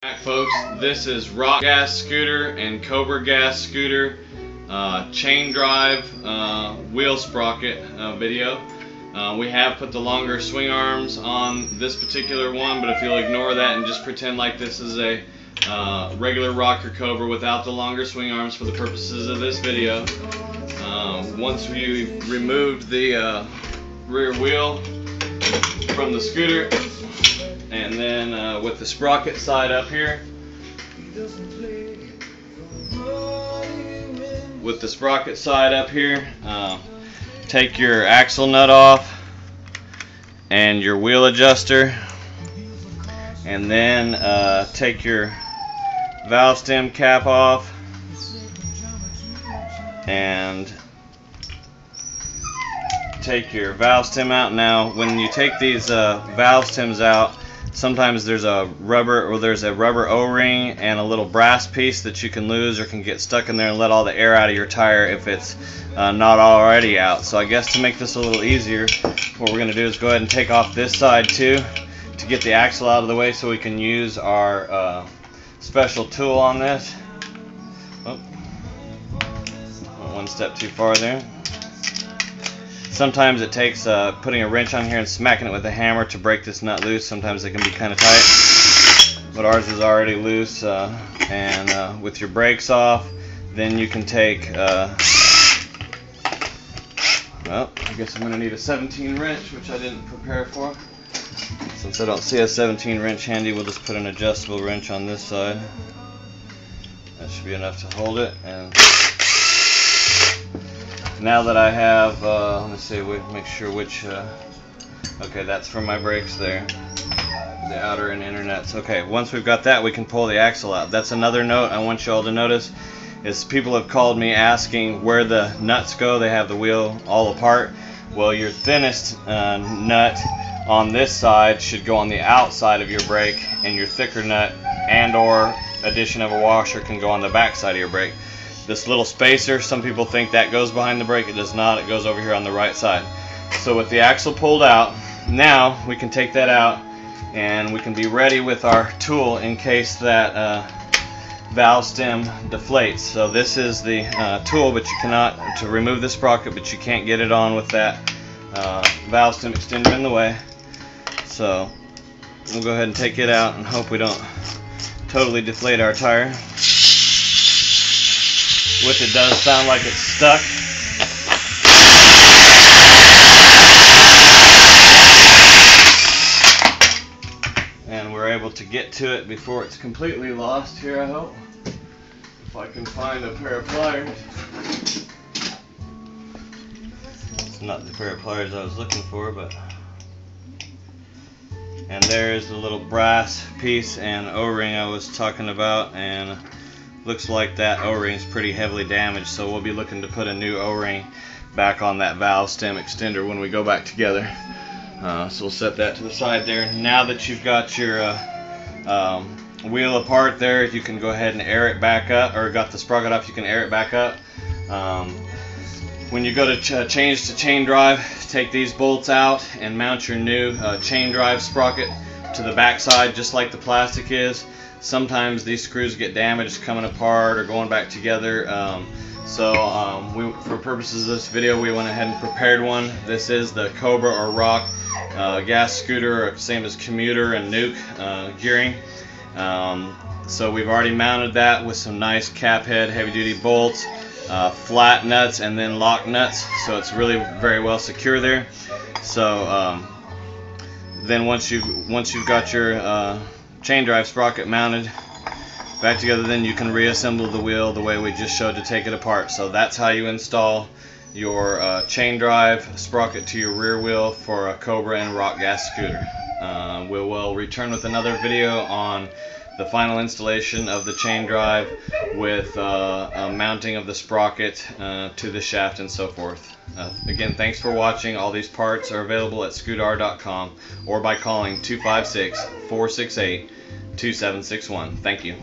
Back, folks, this is Rock gas scooter and Cobra gas scooter chain drive wheel sprocket video. We have put the longer swing arms on this particular one, but if you'll ignore that and just pretend like this is a regular rocker Cobra without the longer swing arms for the purposes of this video, once we removed the rear wheel from the scooter, and then with the sprocket side up here, take your axle nut off and your wheel adjuster, and then take your valve stem cap off and take your valve stem out. Now when you take these valve stems out, sometimes there's a rubber O-ring and a little brass piece that you can lose or can get stuck in there and let all the air out of your tire if it's not already out. So I guess to make this a little easier, what we're going to do is go ahead and take off this side too to get the axle out of the way so we can use our special tool on this. Oh, went one step too far there. Sometimes it takes putting a wrench on here and smacking it with a hammer to break this nut loose. Sometimes it can be kind of tight, but ours is already loose. And with your brakes off, then you can take, well, I guess I'm going to need a 17 wrench, which I didn't prepare for. Since I don't see a 17 wrench handy, we'll just put an adjustable wrench on this side. That should be enough to hold it. And now that I have, let me see, make sure which, okay, that's for my brakes there, the outer and inner nuts. Okay, once we've got that, we can pull the axle out. That's another note I want you all to notice, is people have called me asking where the nuts go. They have the wheel all apart. Well, your thinnest nut on this side should go on the outside of your brake, and your thicker nut and or addition of a washer can go on the back side of your brake. This little spacer, some people think that goes behind the brake. It does not. It goes over here on the right side. So with the axle pulled out, now we can take that out and we can be ready with our tool in case that valve stem deflates. So this is the tool, but you cannot, to remove the sprocket, but you can't get it on with that valve stem extender in the way. So we'll go ahead and take it out and hope we don't totally deflate our tire, which it does sound like it's stuck. And we're able to get to it before it's completely lost here, I hope. If I can find a pair of pliers. It's not the pair of pliers I was looking for, but... And there's the little brass piece and O-ring I was talking about, and looks like that O-ring is pretty heavily damaged, so we'll be looking to put a new O-ring back on that valve stem extender when we go back together. So we'll set that to the side there. Now that you've got your wheel apart there, you can go ahead and air it back up, or got the sprocket off, you can air it back up. When you go to change to chain drive, take these bolts out and mount your new chain drive sprocket to the back side, just like the plastic is. Sometimes these screws get damaged coming apart or going back together. For purposes of this video, we went ahead and prepared one. This is the Cobra or Rock gas scooter, same as commuter and Nuke gearing. So we've already mounted that with some nice cap head heavy duty bolts, flat nuts, and then lock nuts, so it's really very well secure there. So then once you've got your chain drive sprocket mounted back together, then you can reassemble the wheel the way we just showed to take it apart. So that's how you install your chain drive sprocket to your rear wheel for a Cobra and Rock gas scooter. We will return with another video on the final installation of the chain drive with a mounting of the sprocket to the shaft and so forth. Again, thanks for watching. All these parts are available at SCOOTR COM or by calling 256-468-2761. Thank you.